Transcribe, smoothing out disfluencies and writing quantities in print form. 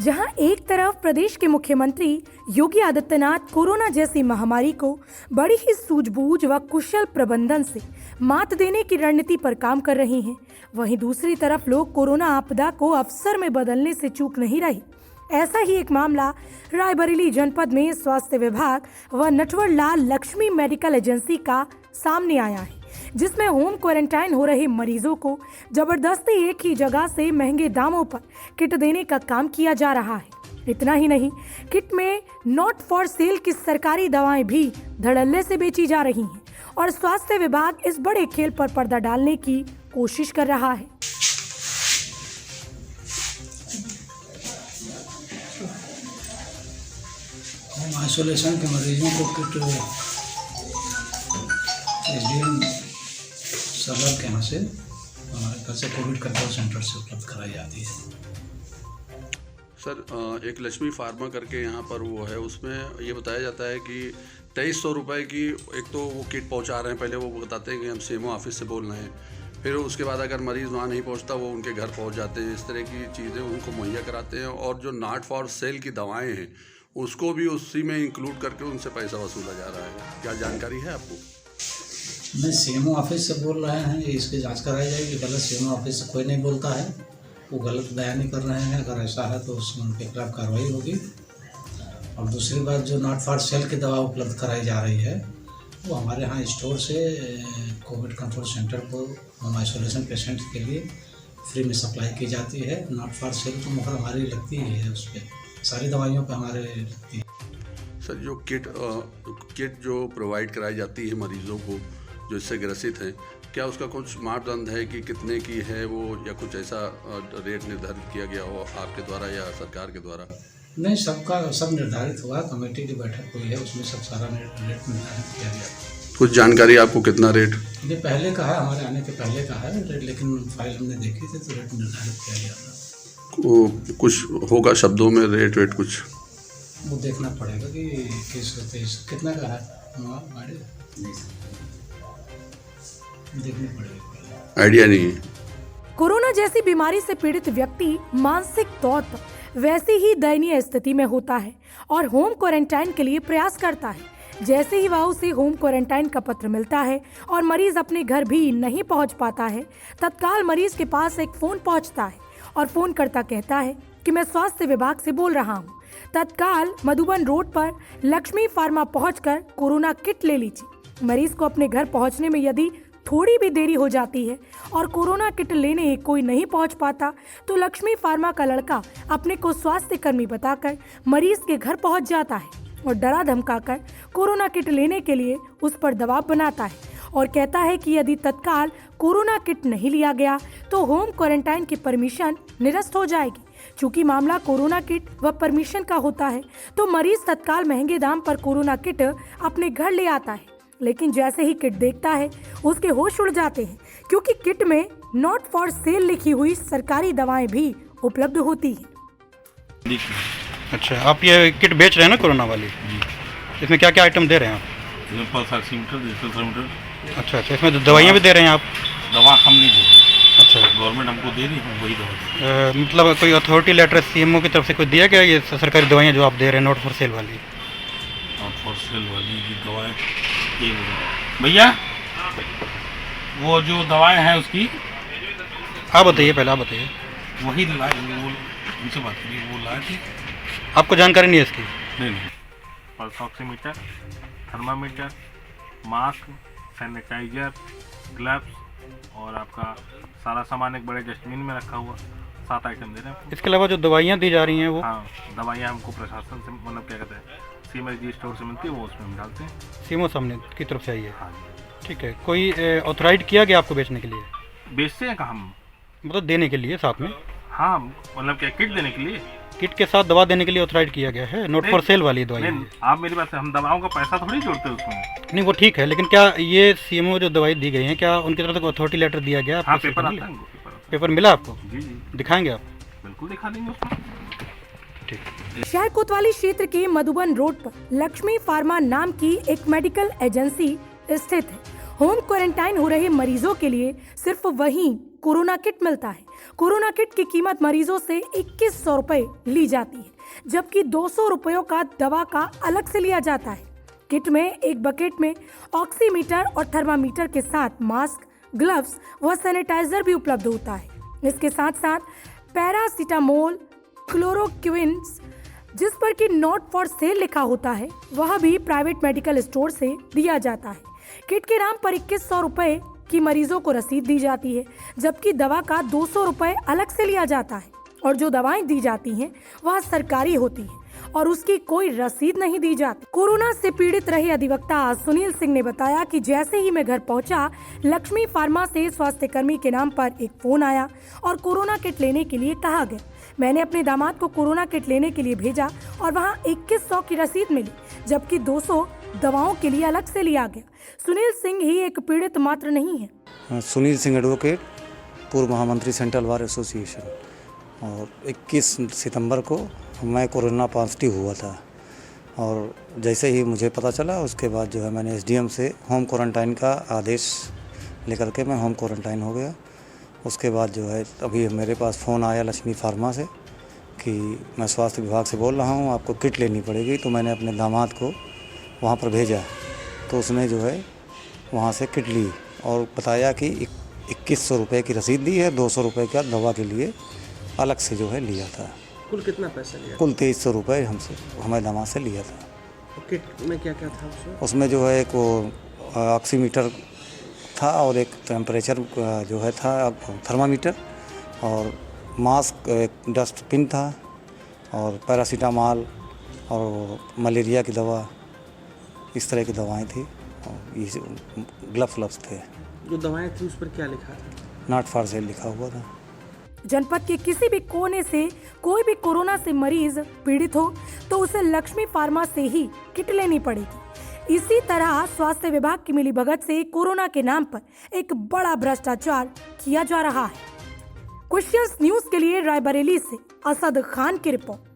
जहां एक तरफ प्रदेश के मुख्यमंत्री योगी आदित्यनाथ कोरोना जैसी महामारी को बड़ी ही सूझबूझ व कुशल प्रबंधन से मात देने की रणनीति पर काम कर रही हैं, वहीं दूसरी तरफ लोग कोरोना आपदा को अवसर में बदलने से चूक नहीं रही। ऐसा ही एक मामला रायबरेली जनपद में स्वास्थ्य विभाग व नटवर लाल लक्ष्मी मेडिकल एजेंसी का सामने आया है, जिसमें होम क्वारंटाइन हो रहे मरीजों को जबरदस्ती एक ही जगह से महंगे दामों पर किट देने का काम किया जा रहा है। इतना ही नहीं, किट में नॉट फॉर सेल की सरकारी दवाएं भी धड़ल्ले से बेची जा रही हैं और स्वास्थ्य विभाग इस बड़े खेल पर पर्दा डालने की कोशिश कर रहा है। होम आइसोलेशन के मरीजों को किट एसडीएम सरवर के यहाँ से हमारे घर से कोविड कंट्रोल सेंटर से उपलब्ध कराई जाती है। सर, एक लक्ष्मी फार्मा करके यहाँ पर वो है, उसमें ये बताया जाता है कि 2300 रुपये की एक तो वो किट पहुँचा रहे हैं। पहले वो बताते हैं कि हम सीएमओ ऑफिस से बोल रहे हैं, फिर उसके बाद अगर मरीज़ वहाँ नहीं पहुँचता वो उनके घर पहुँच जाते हैं। इस तरह की चीज़ें उनको मुहैया कराते हैं और जो नॉट फॉर सेल की दवाएँ हैं उसको भी उसी में इंक्लूड करके उनसे पैसा वसूला जा रहा है। क्या जानकारी है आपको? नहीं, सीएमओ ऑफिस से बोल रहे हैं, इसकी जांच कराई जाएगी। गलत सीएमओ ऑफिस से कोई नहीं बोलता है, वो गलत बयानी कर रहे हैं। अगर ऐसा है तो उसमें उनके खिलाफ कार्रवाई होगी। और दूसरी बात, जो नॉट फॉर सेल की दवा उपलब्ध कराई जा रही है वो हमारे यहाँ स्टोर से कोविड कंट्रोल सेंटर को होम आइसोलेशन पेशेंट के लिए फ्री में सप्लाई की जाती है। नॉट फॉर सेल तो मुहर हमारी लगती ही है, उस पर सारी दवाइयों पर हमारे लगती है। सर, जो किट जो प्रोवाइड कराई जाती है मरीज़ों को जो इससे ग्रसित हैं, क्या उसका कुछ मापदंड है कि कितने की है वो, या कुछ ऐसा रेट निर्धारित किया गया हो आपके द्वारा या सरकार के द्वारा? नहीं, सब निर्धारित हुआ। कमेटी की बैठक हुई है, उसमें सब सारा रेट निर्धारित किया गया। कुछ जानकारी आपको कितना रेट? ये पहले का है, हमारे आने के पहले का है रेट, लेकिन फाइल हमने देखी थी तो रेट निर्धारित किया गया था। कुछ होगा शब्दों में रेट कुछ वो देखना पड़ेगा कि कितना का है गाड़ी, देखनी पड़ेगी, आइडिया नहीं है। कोरोना जैसी बीमारी से पीड़ित व्यक्ति मानसिक तौर पर वैसी ही दयनीय स्थिति में होता है और होम क्वारंटाइन के लिए प्रयास करता है। जैसे ही वह उसे होम क्वारंटाइन का पत्र मिलता है और मरीज अपने घर भी नहीं पहुंच पाता है, तत्काल मरीज के पास एक फोन पहुंचता है और फोन करता कहता है कि मैं स्वास्थ्य विभाग से बोल रहा हूं, तत्काल मधुबन रोड पर लक्ष्मी फार्मा पहुंचकर कोरोना किट ले लीजिए। मरीज को अपने घर पहुंचने में यदि थोड़ी भी देरी हो जाती है और कोरोना किट लेने कोई नहीं पहुंच पाता तो लक्ष्मी फार्मा का लड़का अपने को स्वास्थ्य कर्मी बताकर मरीज के घर पहुंच जाता है और डरा धमकाकर कोरोना किट लेने के लिए उस पर दबाव बनाता है और कहता है कि यदि तत्काल कोरोना किट नहीं लिया गया तो होम क्वारंटाइन की परमिशन निरस्त हो जाएगी। चूंकि मामला कोरोना किट व परमिशन का होता है तो मरीज तत्काल महंगे दाम पर कोरोना किट अपने घर ले आता है, लेकिन जैसे ही किट देखता है उसके होश उड़ जाते हैं, क्योंकि किट में नॉट फॉर सेल लिखी हुई सरकारी दवाएं भी उपलब्ध होती हैं। अच्छा, आप ये किट बेच रहे हैं ना कोरोना वाली, इसमें क्या क्या आइटम दे रहे हैं आप? अच्छा, इसमें दवाइयाँ भी दे रहे हैं आप? दवा हम नहीं दे रहे। अच्छा, गवर्नमेंट हमको दे रही है, वही दवा। मतलब कोई अथॉरिटी लेटर सीएमओ की तरफ से कोई दिया गया ये सरकारी दवाइयाँ जो आप दे रहे हैं नॉट फॉर सेल वाली? नॉट फॉर सेल वाली की दवाएँ भैया, वो जो दवाएँ हैं उसकी आप बताइए, पहले आप बताइए। वही लाए, वो उनसे बात करिए, वो लाए थे। आपको जानकारी नहीं है इसकी? नहीं। Pulse oximeter, thermometer, mask, sanitiser, gloves और आपका सारा सामान एक बड़े डस्टबिन में रखा हुआ 7 आइटम दे रहे हैं। इसके अलावा जो दवाइयाँ दी जा रही हैं वो? हाँ, दवाइयाँ हमको प्रशासन से, मतलब क्या कहते हैं, सीएमएचडी स्टोर से मिलती है, वो उसमें हम डालते हैं। सीएमओ सामने की तरफ से आई है? हाँ, ठीक है। कोई ऑथराइज किया गया आपको बेचने के लिए? बेचते हैं कहाँ हम, मतलब देने के लिए साथ में? हाँ, मतलब क्या किट देने के लिए? किट के साथ दवा देने के लिए ऑथराइज किया गया है, नॉट फॉर सेल वाली दवाई? नहीं, आप मेरी बात से, हम दवाओं का पैसा थोड़ी जोड़ते हैं उसमें। नहीं, वो ठीक है, लेकिन क्या ये सीएमओ जो दवाई दी गई है, क्या उनकी तरफ से अथॉरिटी लेटर दिया गया? हाँ, पेपर आता है, पेपर मिला आपको? जी, दिखाएंगे आप? बिल्कुल दिखा देंगे उसको। ठीक। शहर कोतवाली क्षेत्र के मधुबन रोड पर लक्ष्मी फार्मा नाम की एक मेडिकल एजेंसी स्थित है। होम क्वारंटाइन हो रहे मरीजों के लिए सिर्फ वहीं कोरोना किट मिलता है कोरोना किट की कीमत मरीजों से 2100 रुपए ली जाती है, जबकि 200 रुपयों का दवा का अलग से लिया जाता है। किट में एक बकेट में ऑक्सीमीटर और थर्मामीटर के साथ मास्क, ग्लव्स व सैनिटाइजर भी उपलब्ध होता है। इसके साथ साथ पैरासीटामोल, क्लोरोक्विन जिस पर कि नॉट फॉर सेल लिखा होता है, वह भी प्राइवेट मेडिकल स्टोर से दिया जाता है। किट के नाम पर 2100 रुपए की मरीजों को रसीद दी जाती है, जबकि दवा का 200 रुपए अलग से लिया जाता है और जो दवाएं दी जाती हैं वह सरकारी होती है और उसकी कोई रसीद नहीं दी जाती। कोरोना से पीड़ित रहे अधिवक्ता सुनील सिंह ने बताया कि जैसे ही मैं घर पहुंचा, लक्ष्मी फार्मा से स्वास्थ्य कर्मी के नाम पर एक फोन आया और कोरोना किट लेने के लिए कहा गया। मैंने अपने दामाद को कोरोना किट लेने के लिए भेजा और वहां 2100 की रसीद मिली, जबकि 200 दवाओं के लिए अलग से लिया गया। सुनील सिंह ही एक पीड़ित मात्र नहीं है। सुनील सिंह एडवोकेट, पूर्व महामंत्री सेंट्रल बार एसोसिएशन। और 21 सितंबर को मैं कोरोना पॉजिटिव हुआ था और जैसे ही मुझे पता चला उसके बाद जो है मैंने एसडीएम से होम क्वारंटाइन का आदेश लेकर के मैं होम क्वारंटाइन हो गया। उसके बाद जो है अभी मेरे पास फ़ोन आया लक्ष्मी फार्मा से कि मैं स्वास्थ्य विभाग से बोल रहा हूँ, आपको किट लेनी पड़ेगी। तो मैंने अपने दामाद को वहाँ पर भेजा तो उसने जो है वहाँ से किट ली और बताया कि 2100 रुपये की रसीद दी है, 200 रुपये का दवा के लिए अलग से जो है लिया था। कुल कितना पैसा लिया? कुल 2300 रुपये हमारे दामाद से लिया था। और किट में क्या क्या था उसमें जो है एक वो ऑक्सीमीटर था और एक टेम्परेचर जो है था थर्मामीटर और मास्क, एक डस्टबिन था और पैरासीटामोल और मलेरिया की दवा, इस तरह की दवाएं थी और ये ग्लव्स थे। जो दवाएं थी उस पर क्या लिखा था? नॉट फॉर सेल लिखा हुआ था। जनपद के किसी भी कोने से कोई भी कोरोना से मरीज पीड़ित हो तो उसे लक्ष्मी फार्मा से ही किट लेनी पड़ेगी। इसी तरह स्वास्थ्य विभाग की मिलीभगत से कोरोना के नाम पर एक बड़ा भ्रष्टाचार किया जा रहा है। क्वेश्चंस न्यूज के लिए रायबरेली से असद खान की रिपोर्ट।